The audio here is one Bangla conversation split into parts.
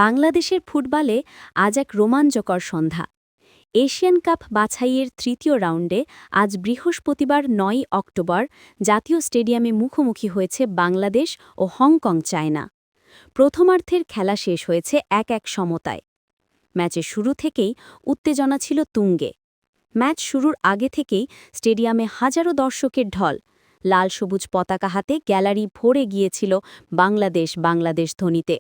বাংলাদেশের ফুটবলে আজ এক রোমাঞ্চকর সন্ধ্যা। এশিয়ান কাপ বাছাইয়ের তৃতীয় রাউন্ডে আজ বৃহস্পতিবার ৯ অক্টোবর জাতীয় স্টেডিয়ামে মুখোমুখি হয়েছে বাংলাদেশ ও হংকং চায়না। প্রথমার্ধের খেলা শেষ হয়েছে ১-১ সমতায়। ম্যাচের শুরু থেকেই উত্তেজনা ছিল তুঙ্গে। ম্যাচ শুরুর আগে থেকেই স্টেডিয়ামে হাজারো দর্শকের ঢল, লাল সবুজ পতাকা হাতে গ্যালারি ভরে গিয়েছিল বাংলাদেশ বাংলাদেশ ধ্বনিতে।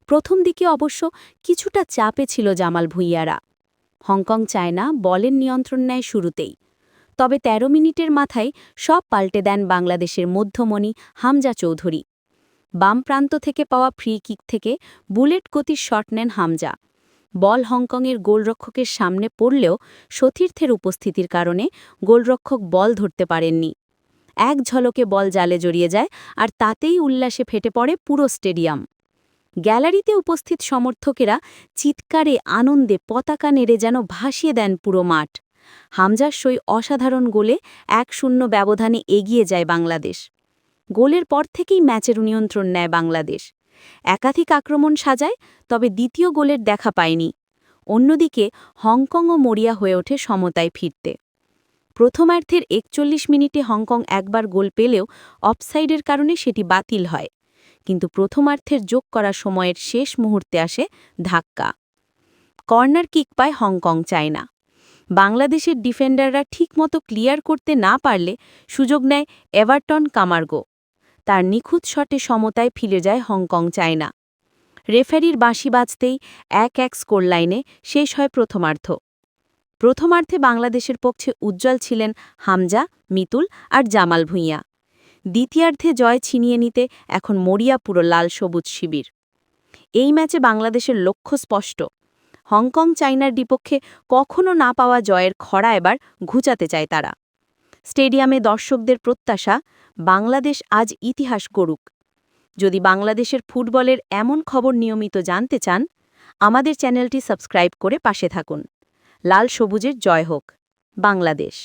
প্রথম দিকে অবশ্য কিছুটা চাপে ছিল জামাল ভুঁইয়ারা। হংকং চায়না বলের নিয়ন্ত্রণ নেয় শুরুতেই। তবে ১৩ মিনিটের মাথায় সব পাল্টে দেন বাংলাদেশের মধ্যমণি হামজা চৌধুরী। বাম প্রান্ত থেকে পাওয়া ফ্রি কিক থেকে বুলেট গতির শট নেন হামজা। বল হংকংয়ের গোলরক্ষকের সামনে পড়লেও সতীর্থের উপস্থিতির কারণে গোলরক্ষক বল ধরতে পারেননি। এক ঝলকে বল জালে জড়িয়ে যায়, আর তাতেই উল্লাসে ফেটে পড়ে পুরো স্টেডিয়াম। গ্যালারিতে উপস্থিত সমর্থকেরা চিৎকারে আনন্দে পতাকা নেড়ে যেন ভাসিয়ে দেন পুরো মাঠ। হামজার সই অসাধারণ গোলে ১-০ ব্যবধানে এগিয়ে যায় বাংলাদেশ। গোলের পর থেকেই ম্যাচের নিয়ন্ত্রণ নেয় বাংলাদেশ। একাধিক আক্রমণ সাজায়, তবে দ্বিতীয় গোলের দেখা পায়নি। অন্যদিকে হংকংও মরিয়া হয়ে ওঠে সমতায় ফিরতে। প্রথমার্ধের ৪১ মিনিটে হংকং একবার গোল পেলেও অফসাইডের কারণে সেটি বাতিল হয়। কিন্তু প্রথমার্ধের যোগ করা সময়ের শেষ মুহূর্তে আসে ধাক্কা। কর্নার কিক পায় হংকং চায়না। বাংলাদেশের ডিফেন্ডাররা ঠিকমতো ক্লিয়ার করতে না পারলে সুযোগ নেয় এভারটন কামার্গো। তার নিখুঁত শটে সমতায় ফিরে যায় হংকং চায়না। রেফারির বাঁশি বাজতেই ১-১ স্কোরলাইনে শেষ হয় প্রথমার্ধ। প্রথমার্ধে বাংলাদেশের পক্ষে উজ্জ্বল ছিলেন হামজা, মিতুল আর জামাল ভুঁইয়া। দ্বিতীয়ার্ধে জয় ছিনিয়ে নিতে এখন মরিয়া পুরো লাল সবুজ শিবির। এই ম্যাচে বাংলাদেশের লক্ষ্য স্পষ্ট। হংকং চায়নার বিপক্ষে কখনো না পাওয়া জয়ের খরা এবার ঘুচাতে চায় তারা। স্টেডিয়ামে দর্শকদের প্রত্যাশা, বাংলাদেশ আজ ইতিহাস গড়ুক। যদি বাংলাদেশের ফুটবলের এমন খবর নিয়মিত জানতে চান, আমাদের চ্যানেলটি সাবস্ক্রাইব করে পাশে থাকুন। লাল সবুজের জয় হোক, বাংলাদেশ।